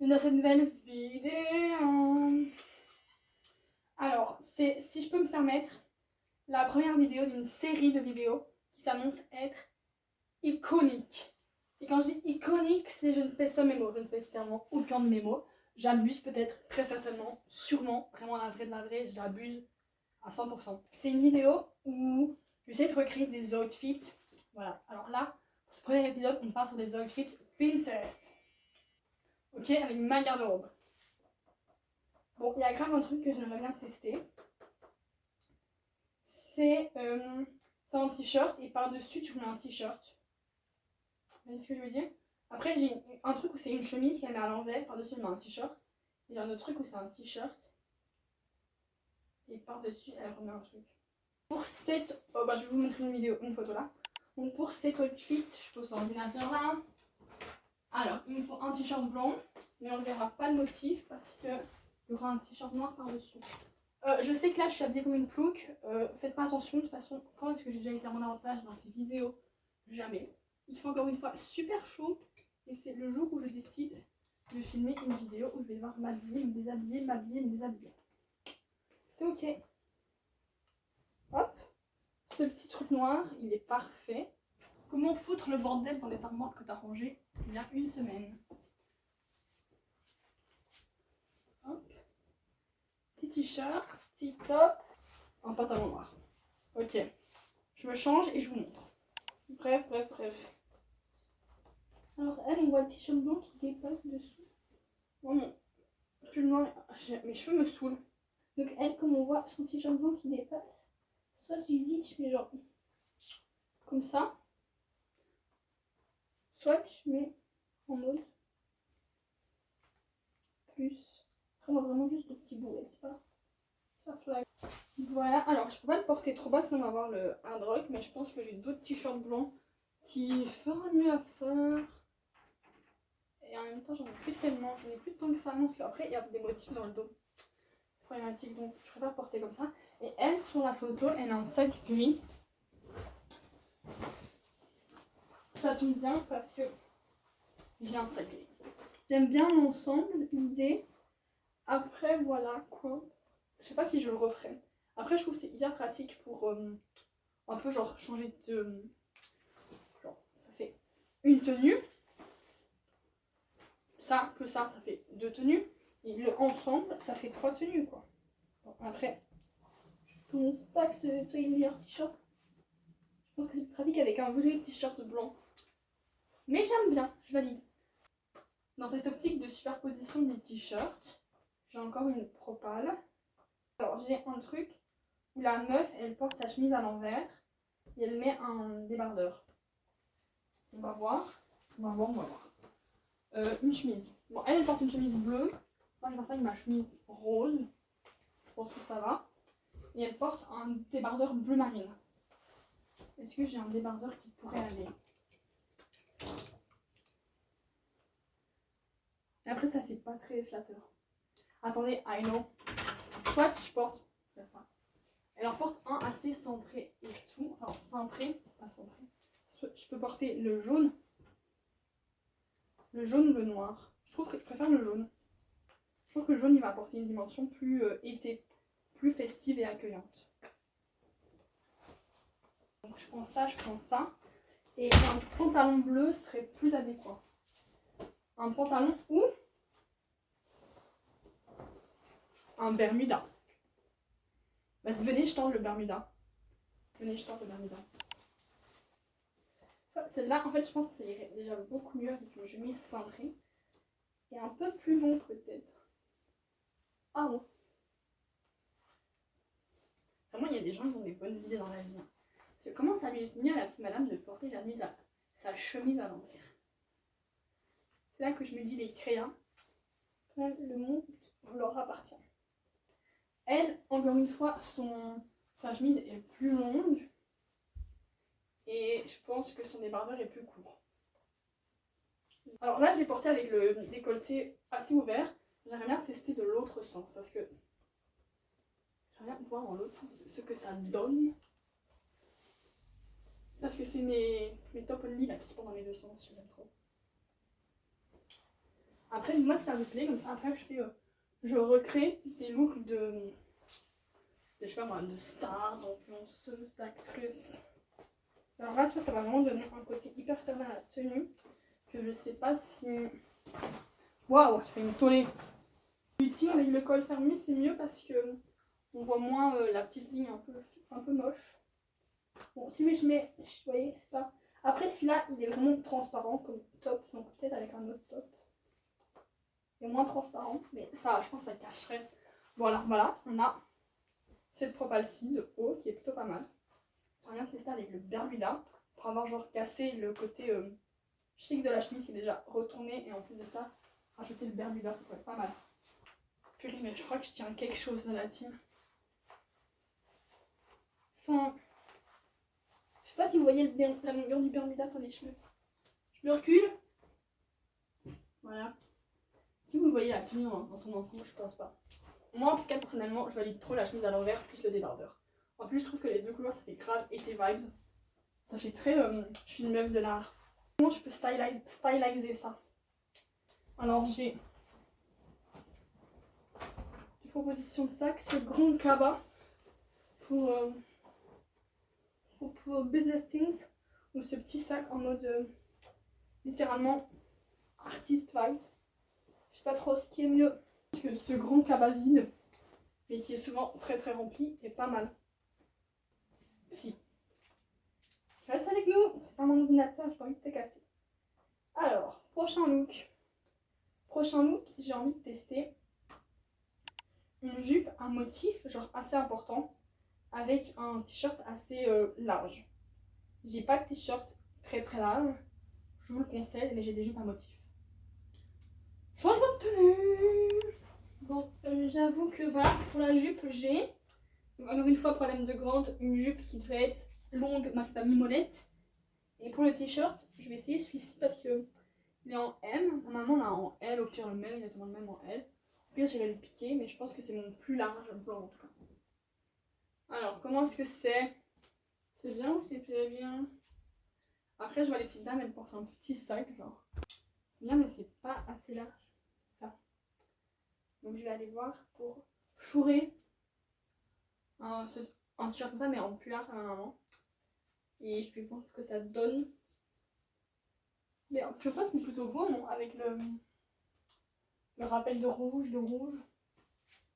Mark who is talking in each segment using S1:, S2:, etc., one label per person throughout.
S1: dans cette nouvelle vidéo. Alors, c'est, si je peux me permettre, la première vidéo d'une série de vidéos qui s'annonce être iconique. Et quand je dis iconique, c'est je ne pèse pas mes mots, je ne pèse clairement aucun de mes mots. J'abuse peut-être, très certainement, sûrement, vraiment la vraie de la vraie, j'abuse à 100%. C'est une vidéo où j'essaie de recréer des outfits. Voilà, alors là, pour ce premier épisode, on part sur des outfits Pinterest. Ok, avec ma garde-robe. Bon, il y a grave un truc que j'aimerais bien tester. C'est un t-shirt et par-dessus tu mets un t-shirt. Vous voyez ce que je veux dire? Après, j'ai un truc où c'est une chemise qui est à l'envers, par-dessus elle met un t-shirt. Et j'ai un autre truc où c'est un t-shirt. Et par-dessus, elle remet un truc. Pour cette... Oh bah je vais vous montrer une photo là. Donc pour cet outfit, je pose l'ordinateur là. Alors, il me faut un t-shirt blanc, mais on ne verra pas le motif parce qu'il y aura un t-shirt noir par-dessus. Je sais que là je suis habillée comme une plouc, faites pas attention, de toute façon, quand est-ce que j'ai déjà été à mon avantage dans ces vidéos? Jamais. Il fait encore une fois super chaud et c'est le jour où je décide de filmer une vidéo où je vais devoir m'habiller, me déshabiller, m'habiller, me déshabiller. C'est ok. Hop, ce petit truc noir, il est parfait. Comment foutre le bordel dans les armoires que t'as rangées il y a une semaine? Hop, petit t-shirt, petit top, un pantalon noir. Ok, je me change et je vous montre. Bref. Alors elle, on voit le t-shirt blanc qui dépasse dessous. Oh mon pull noir, mes cheveux me saoulent. Donc elle, comme on voit son t-shirt blanc qui dépasse, soit j'hésite, je mets genre comme ça, soit je mets en mode plus. Après on voit vraiment juste le petit bout, c'est pas flag. Voilà, alors je peux pas le porter trop bas sinon on va avoir le hard rock, mais je pense que j'ai d'autres t-shirts blancs qui feront mieux à faire. Et en même temps, j'en ai plus tellement, j'en ai plus tant que ça, non, parce qu'après, il y a des motifs dans le dos. Problématique, donc je préfère porter comme ça. Et elle, sur la photo, elle a un sac gris. Ça tombe bien parce que j'ai un sac gris. J'aime bien l'ensemble, l'idée. Après, voilà quoi. Je sais pas si je le referai. Après, je trouve que c'est hyper pratique pour un peu genre changer de. Genre, ça fait une tenue. Ça, plus ça fait 2 tenues. Et le ensemble, ça fait 3 tenues, quoi. Bon, après, je pense pas que ce soit le meilleur t-shirt. Je pense que c'est plus pratique avec un vrai t-shirt blanc. Mais j'aime bien, je valide. Dans cette optique de superposition des t-shirts, j'ai encore une propale. Alors, j'ai un truc où la meuf, elle porte sa chemise à l'envers et elle met un débardeur. On va voir. Une chemise. Bon, elle porte une chemise bleue. Moi, je vais faire ça avec ma chemise rose. Je pense que ça va. Et elle porte un débardeur bleu marine. Est-ce que j'ai un débardeur qui pourrait aller? Et après, ça, c'est pas très flatteur. Attendez, I know. Soit je porte. Elle en porte un assez centré et tout. Enfin, cintré, pas centré. Je peux porter le jaune. Le jaune ou le noir. Je trouve que je préfère le jaune. Je trouve que le jaune, il va apporter une dimension plus été, plus festive et accueillante. Donc je prends ça. Et un pantalon bleu serait plus adéquat. Un pantalon ou un bermuda. Vas-y, venez, je tente le bermuda. Celle-là, en fait, je pense que ça irait déjà beaucoup mieux avec une chemise cintrée. Et un peu plus long, peut-être. Ah bon. Vraiment, il y a des gens qui ont des bonnes idées dans la vie. Hein. Parce que comment ça lui est venu à la petite madame de porter sa chemise à l'envers? C'est là que je me dis les créas. Le monde leur appartient. Elle, encore une fois, sa chemise est plus longue. Et je pense que son débardeur est plus court. Alors là, je l'ai porté avec le décolleté assez ouvert. J'aimerais bien tester de l'autre sens parce que j'aimerais bien voir dans l'autre sens ce que ça donne. Parce que c'est mes top only là qui se portent dans les deux sens, je l'aime trop. Après, moi, ça me plaît, comme ça, après, je recrée des looks je sais pas moi, de stars, d'influenceuses, d'actrices. Alors là, tu vois, ça va vraiment donner un côté hyper fermé à la tenue, que je sais pas si... Waouh, je fais une tollée. Utile avec le col fermé, c'est mieux parce que on voit moins la petite ligne un peu moche. Bon, si je mets, vous voyez, c'est pas... Après, celui-là, il est vraiment transparent comme top, donc peut-être avec un autre top. Il est moins transparent, mais ça, je pense que ça cacherait. Voilà, on a cette propale-ci de haut qui est plutôt pas mal. J'aimerais bien tester avec le Bermuda pour avoir genre cassé le côté chic de la chemise qui est déjà retourné et en plus de ça, rajouter le Bermuda, ça pourrait être pas mal. Purée, mais je crois que je tiens quelque chose dans la team. Enfin, je sais pas si vous voyez la longueur du Bermuda. Attendez, je me recule. Voilà. Si vous le voyez la tenue dans son ensemble, je pense pas. Moi, en tout cas, personnellement, je valide trop la chemise à l'envers plus le débardeur. En plus, je trouve que les deux couleurs, ça fait grave été vibes. Ça fait très... je suis une meuf de l'art. Comment je peux styliser ça? Alors, j'ai des propositions de sacs. Ce grand cabas pour business things. Ou ce petit sac en mode littéralement artiste vibes. Je sais pas trop ce qui est mieux. Parce que ce grand cabas vide, mais qui est souvent très très rempli, est pas mal. Si. Reste avec nous. C'est pas mon ordinateur, j'ai pas envie de te casser. Alors, prochain look. J'ai envie de tester une jupe, un motif genre assez important, avec un t-shirt assez large. J'ai pas de t-shirt très très large, je vous le conseille, mais j'ai des jupes à motif. Changement de tenue. Bon, j'avoue que voilà, pour la jupe, j'ai, encore une fois, problème de grande, une jupe qui devrait être longue, marquée à mi-molette. Et pour le t-shirt, je vais essayer celui-ci parce que il est en M. Normalement, on l'a en L, au pire le même, exactement le même en L. Au pire, j'irai le piquer, mais je pense que c'est mon plus large blanc en tout cas. Alors, comment est-ce que c'est? C'est bien ou c'est très bien? Après, je vois les petites dames, elles portent un petit sac, genre. C'est bien, mais c'est pas assez large, ça. Donc, je vais aller voir pour chourer un t-shirt comme ça, mais en plus large à ma maman. Et je vais voir ce que ça donne. Mais en tout cas, c'est plutôt beau, non? Avec le rappel de rouge.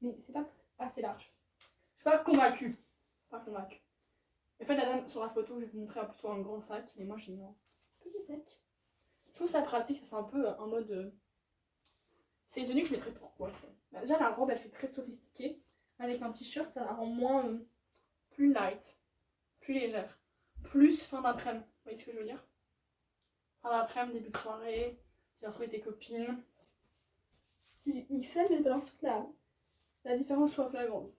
S1: Mais c'est pas assez large. Je suis pas convaincue. En fait, la dame sur la photo, je vais vous montrer plutôt un grand sac, mais moi j'ai un petit sac. Je trouve ça pratique, ça fait un peu en mode. C'est une tenue que je mettrais pour quoi c'est. Bah, déjà, la robe elle fait très sophistiquée. Avec un t-shirt, ça la rend moins. Plus light, plus légère. Plus fin d'après-midi. Vous voyez ce que je veux dire? Fin d'après-midi, début de soirée, tu vas retrouver tes copines. C'est du XL, mais dans toute la différence soit flagrante.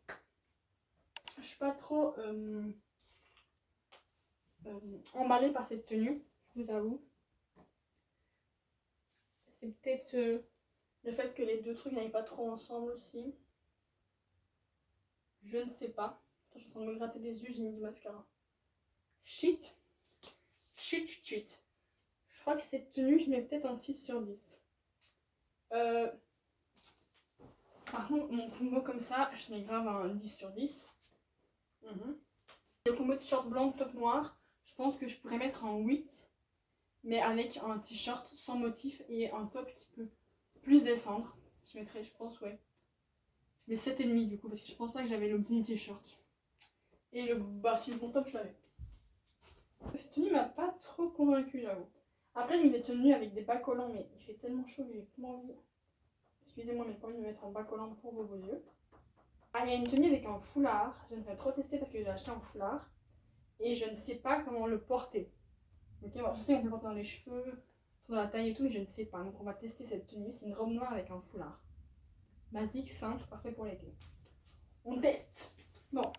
S1: Je suis pas trop emballée par cette tenue, je vous avoue. C'est peut-être le fait que les deux trucs n'aillent pas trop ensemble aussi. Je ne sais pas. Attends, je suis en train de me gratter les yeux, j'ai mis du mascara. Shit. Je crois que cette tenue, je mets peut-être un 6 sur 10. Par contre, mon combo comme ça, je mets grave un 10 sur 10. Le combo t-shirt blanc, top noir, je pense que je pourrais mettre un 8. Mais avec un t-shirt sans motif et un top qui peut plus descendre. Je mettrais, je pense, ouais. Je mets 7,5 du coup, parce que je pense pas que j'avais le bon t-shirt. Et si le bon top, je l'avais. Cette tenue m'a pas trop convaincue, j'avoue. Après, j'ai mis des tenues avec des bas collants, mais il fait tellement chaud que j'ai pas envie. Excusez-moi, mais j'ai pas envie de me mettre un bas collant pour vos beaux yeux. Ah, il y a une tenue avec un foulard. J'aimerais trop tester parce que j'ai acheté un foulard. Et je ne sais pas comment le porter. Ok, bon, je sais qu'on peut le porter dans les cheveux, dans la taille et tout, mais je ne sais pas. Donc on va tester cette tenue. C'est une robe noire avec un foulard. Basique, simple, parfait pour l'été. On teste. Bon,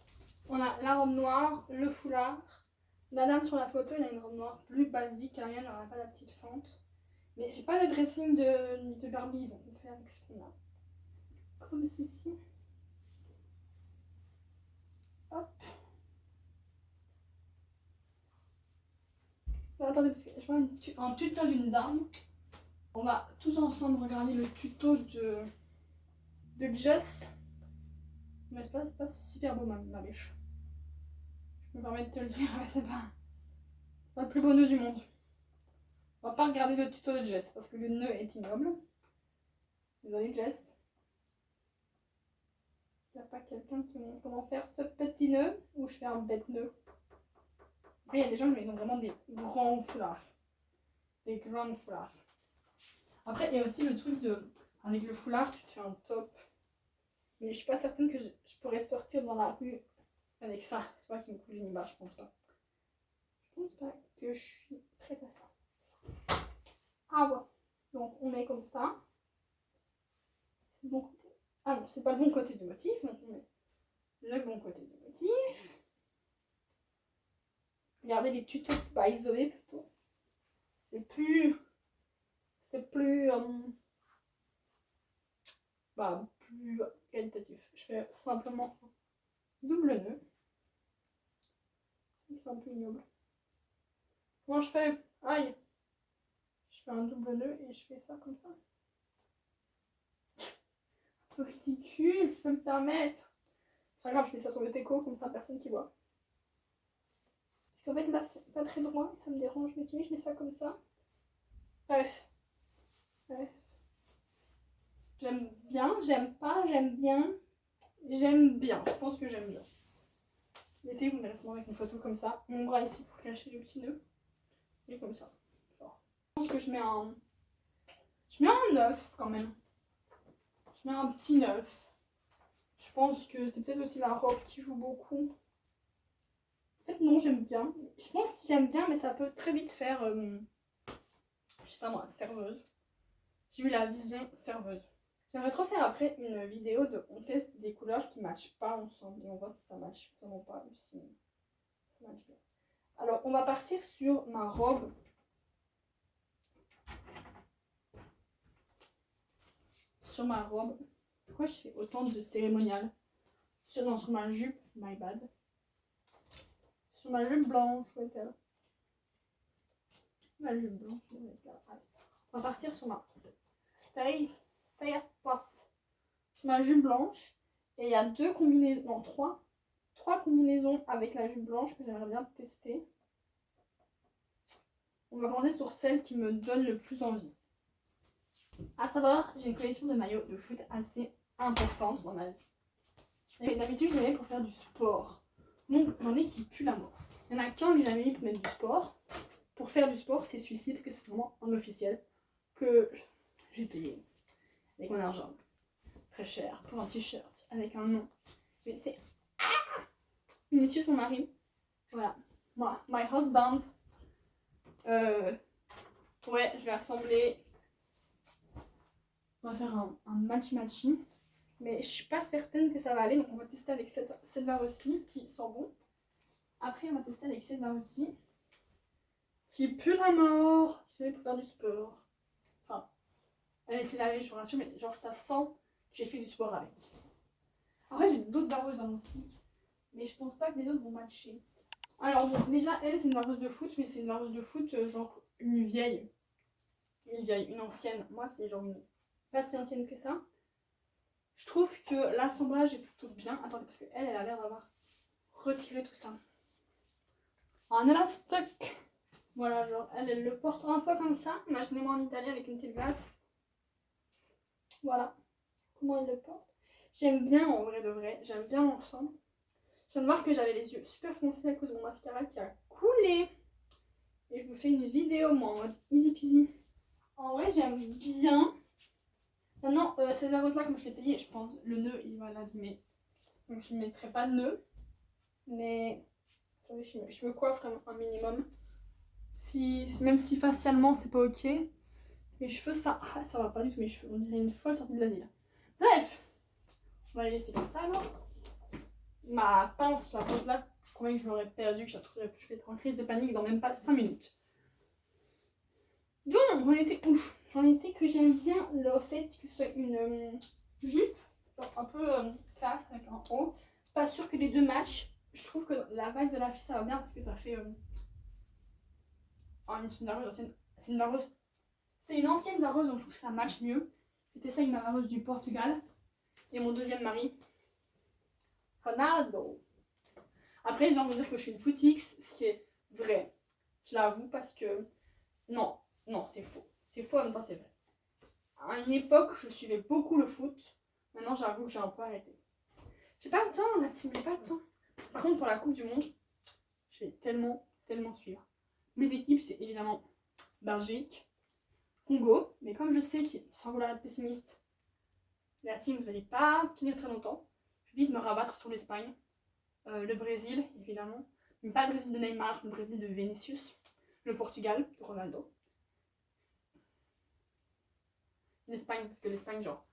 S1: on a la robe noire, le foulard. La dame sur la photo, elle a une robe noire plus basique. La mienne n'aura pas la petite fente. Mais j'ai pas le dressing de Barbie, donc on fait avec ce qu'on a. Comme ceci. Hop. Attendez, parce que je vois un tuteur d'une dame. On va tous ensemble regarder le tuto de Jess. Mais c'est pas super beau ma biche. Je me permets de te le dire, mais c'est pas le plus beau nœud du monde. On va pas regarder le tuto de Jess parce que le nœud est ignoble. Désolée Jess. Il n'y a pas quelqu'un qui montre comment faire ce petit nœud ou je fais un bête nœud. Après il y a des gens qui ont vraiment des grands foulards. Des grands foulards. Après il y a aussi le truc de avec le foulard tu te fais un top. Mais je suis pas certaine que je pourrais sortir dans la rue avec ça. C'est pas qui me coule une barre, je pense pas. Je pense pas que je suis prête à ça. Ah ouais. Donc on met comme ça. C'est le bon côté. Ah non, c'est pas le bon côté du motif. Donc on met le bon côté du motif. Regardez les tutos by Zoé plutôt. C'est plus plus qualitatif. Je fais simplement un double nœud. C'est un peu ignoble. Moi je fais, aïe, je fais un double nœud et je fais ça comme ça. Un peu ridicule, je peux me permettre. C'est pas grave, je mets ça sur le déco comme ça personne qui voit. Parce qu'en fait là c'est pas très droit, ça me dérange, mais si je mets ça comme ça. Bref. J'aime bien, j'aime pas, j'aime bien. J'aime bien, je pense que j'aime bien. L'été, vous me verrez souvent avec une photo comme ça. Mon bras ici pour cacher le petit nœud. Et comme ça. Genre. Je pense que je mets un 9 quand même. Je mets un petit 9. Je pense que c'est peut-être aussi la robe qui joue beaucoup. En fait, non, j'aime bien. Je pense que j'aime bien, mais ça peut très vite faire, je sais pas moi, serveuse. J'ai eu la vision serveuse. J'aimerais trop faire après une vidéo de on teste des couleurs qui ne matchent pas ensemble et on voit si ça match vraiment pas ou si ça match bien. Alors on va partir sur ma robe. Sur ma robe. Pourquoi je fais autant de cérémonial? Sur ma jupe, my bad. Sur ma jupe blanche, où est-elle? Ma jupe blanche, où est-elle? Allez. On va partir sur ma stay at place. Sur ma jupe blanche. Et il y a deux combinaisons, non trois combinaisons avec la jupe blanche que j'aimerais bien tester. On va commencer sur celle qui me donne le plus envie. À savoir, j'ai une collection de maillots de foot assez importante dans ma vie. Et d'habitude, je les mets pour faire du sport. Donc, j'en ai qui puent la mort. Il y en a qu'un que j'ai jamais mis pour mettre du sport. Pour faire du sport, c'est celui-ci parce que c'est vraiment un officiel que j'ai payé avec mon argent. Très cher pour un t-shirt avec un nom. Mais c'est Vinicius, mon mari. Voilà. Moi, my husband. Ouais, je vais assembler. On va faire un matchy. Mais je suis pas certaine que ça va aller. Donc on va tester avec cette barre aussi qui sent bon. Après on va tester avec cette barre aussi qui pue la mort. Tu sais, pour faire du sport. Enfin, elle a été lavée, je vous rassure, mais genre ça sent que j'ai fait du sport avec. Après j'ai d'autres barreuses aussi. Mais je pense pas que les autres vont matcher. Alors bon, déjà elle c'est une vareuse de foot, mais c'est une vareuse de foot genre une vieille. Une ancienne. Moi c'est genre une pas si ancienne que ça. Je trouve que l'assemblage est plutôt bien. Attendez, parce qu'elle a l'air d'avoir retiré tout ça. En élastique. Voilà, genre elle le porte un peu comme ça. Imaginez-moi en Italie avec une petite glace. Voilà comment elle le porte. J'aime bien en vrai de vrai. J'aime bien l'ensemble. Je viens de voir que j'avais les yeux super foncés à cause de mon mascara qui a coulé. Et je vous fais une vidéo moi en mode easy peasy. En vrai j'aime bien. Maintenant cette vareuse là comme je l'ai payée, je pense le nœud il va l'abîmer. Donc je ne mettrai pas de nœud. Mais attendez, je me coiffe un minimum. Même si facialement c'est pas ok. Mes cheveux ça va pas du tout mes cheveux. On dirait une folle sortie de l'asile. Bref. On va les laisser comme ça alors. Ma pince, la pose là, je croyais que je l'aurais perdue, que je la trouverais, je vais être en crise de panique dans même pas 5 minutes. Donc, j'en étais où? J'en étais que j'aime bien le fait que ce soit une jupe, un peu classe avec un haut. Pas sûr que les deux matchent. Je trouve que la vague de la fille ça va bien parce que ça fait. Oh, c'est une vareuse. C'est une ancienne vareuse, donc je trouve que ça match mieux. C'était ça avec ma vareuse du Portugal. Et mon deuxième mari, Ronaldo. Après, les gens vont dire que je suis une footix, ce qui est vrai. Je l'avoue parce que... Non, c'est faux. C'est faux, en même temps, c'est vrai. À une époque, je suivais beaucoup le foot. Maintenant, j'avoue que j'ai un peu arrêté. J'ai pas le temps, la team, j'ai pas le temps. Par contre, pour la Coupe du Monde, je vais tellement suivre. Mes équipes, c'est évidemment Belgique, Congo. Mais comme je sais que, sans vouloir être pessimiste, la team, vous n'allez pas tenir très longtemps, je vais vite me rabattre sur l'Espagne. Le Brésil, évidemment. Mais pas le Brésil de Neymar, le Brésil de Vinicius. Le Portugal, de Ronaldo. L'Espagne, parce que l'Espagne, genre...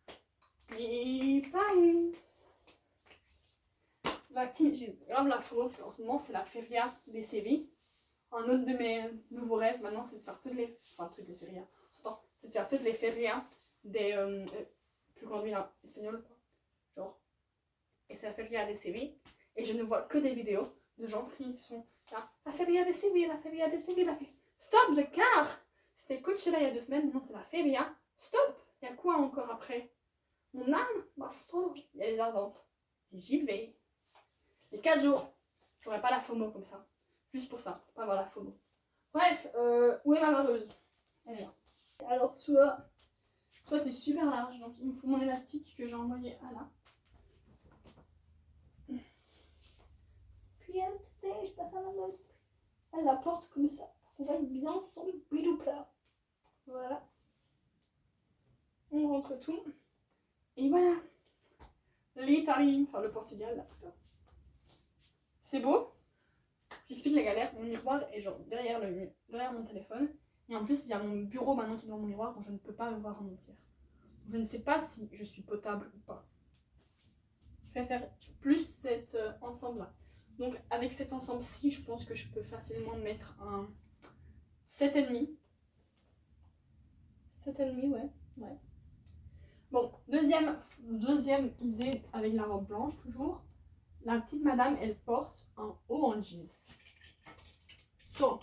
S1: L'Espagne. La team, j'ai grave la FOMO, parce qu'en ce moment, c'est la Feria des Sévilles. Un autre de mes nouveaux rêves, maintenant, c'est de faire toutes les... Enfin, toutes les ferias. C'est de faire toutes les ferias des plus grandes villes espagnoles, quoi. Genre. Et c'est la Feria des Sévilles. Et je ne vois que des vidéos de gens qui sont là. La Feria des Sévilles, la Feria des Sévilles, la Feria... Stop the car! C'était Coachella il y a 2 semaines, maintenant c'est la Feria. Stop! Il y a quoi encore après? Mon âme, ma soul, il y a les ardentes. Et j'y vais. Les 4 jours, j'aurais pas la FOMO comme ça. Juste pour ça, pour pas avoir la FOMO. Bref, où est ma vareuse? Elle est là. Alors toi t'es super large, donc il me faut mon élastique que j'ai envoyé à là. Puis yesterday, je passe à la mode. Elle la porte comme ça, pour qu'on voit bien son bidou plat. Voilà. On rentre tout. Et voilà. L'Italie, enfin le Portugal là plutôt. C'est beau. J'explique la galère. Mon miroir est genre derrière mon téléphone. Et en plus, il y a mon bureau maintenant qui est devant mon miroir, donc je ne peux pas me voir en entière. Je ne sais pas si je suis potable ou pas. Je préfère plus cet ensemble-là. Donc avec cet ensemble-ci, je pense que je peux facilement mettre un 7,5. 7,5, ouais. Bon, deuxième idée avec la robe blanche, toujours. La petite madame, elle porte un haut en jeans. So,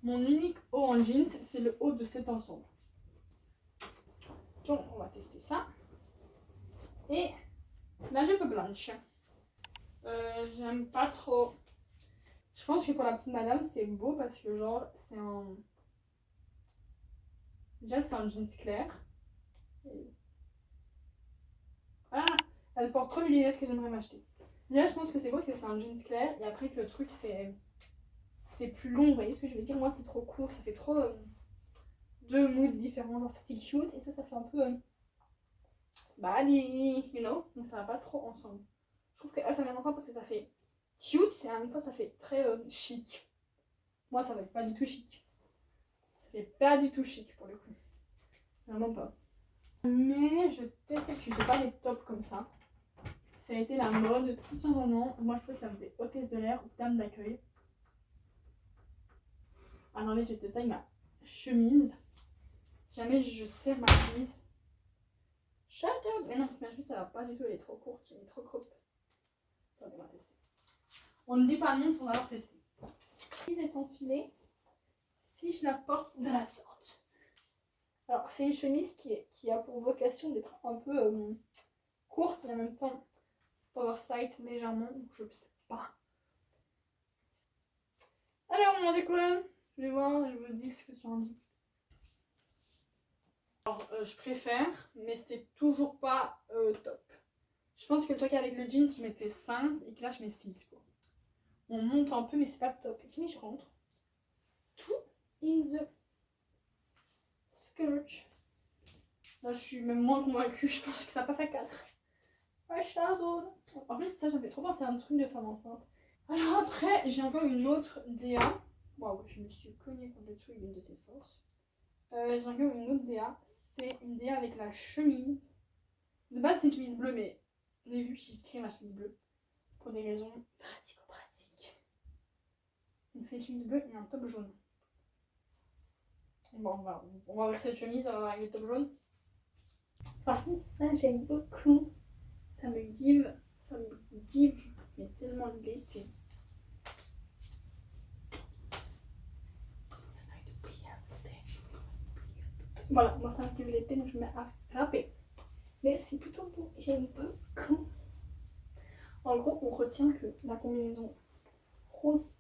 S1: mon unique haut en jeans, c'est le haut de cet ensemble. Donc, on va tester ça. Et la jupe blanche. J'aime pas trop. Je pense que pour la petite madame, c'est beau parce que genre, c'est un... Déjà, c'est un jeans clair. Et... Ah, elle porte trop les lunettes que j'aimerais m'acheter. Déjà, je pense que c'est beau parce que c'est un jeans clair. Et après que le truc, c'est plus long. Vous voyez ce que je veux dire? Moi, c'est trop court. Ça fait trop... 2 moods différents. Genre, ça, c'est cute. Et ça fait un peu... body, you know? Donc, ça va pas trop ensemble. Je trouve que ça vient ensemble parce que ça fait cute. Et en même temps, ça fait très chic. Moi, ça va être pas du tout chic. Ça fait pas du tout chic pour le coup. Vraiment pas. Mais je teste parce que j'ai pas des tops comme ça. Ça a été la mode tout un moment. Moi, je trouvais que ça faisait hôtesse de l'air ou dame d'accueil. Attendez, je vais tester avec ma chemise. Si jamais je serre ma chemise. Shut up! Mais non, ma chemise, ça va pas du tout. Elle est trop courte. Elle est trop crop. Attendez, on va tester. On ne dit pas non, on va alors tester. La chemise est enfilée. Si je la porte de la sorte. Alors, c'est une chemise qui a pour vocation d'être un peu courte et en même temps oversize légèrement. Donc, je sais pas. Alors, on dit quoi? Je vais voir et je vous dis ce que j'en dis. Alors, je préfère, mais c'est toujours pas top. Je pense que le truc avec le jeans, je mettais 5 et que là, je mets 6. Quoi. On monte un peu, mais c'est pas top. Et si je rentre tout in the skirt. Là, je suis même moins convaincue. Je pense que ça passe à 4. En plus, ça, ça me fait trop penser à un truc de femme enceinte. Alors après, j'ai encore une autre DA. Waouh, je me suis cognée contre le truc d'une de ses forces. J'ai encore une autre DA. C'est une DA avec la chemise. De base, c'est une chemise bleue, mais j'ai vu que j'ai créé ma chemise bleue. Pour des raisons pratico-pratiques. Donc, c'est une chemise bleue et un top jaune. Bon, on va ouvrir cette chemise avec le top jaune. Par contre, ça, j'aime beaucoup. Ça me give, mais tellement l'été. Voilà, moi ça me fait l'épée donc je me mets à râper. Mais c'est plutôt beau, j'aime beaucoup. En gros, on retient que la combinaison rose,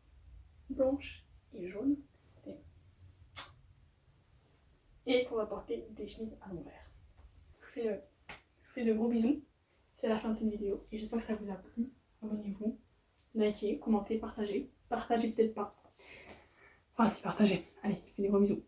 S1: blanche et jaune, c'est... Et qu'on va porter des chemises à l'envers. Je vous fais de gros bisous. C'est la fin de cette vidéo et j'espère que ça vous a plu. Abonnez-vous, likez, commentez, partagez. Partagez peut-être pas. Enfin si, partagez. Allez, je fais des gros bisous.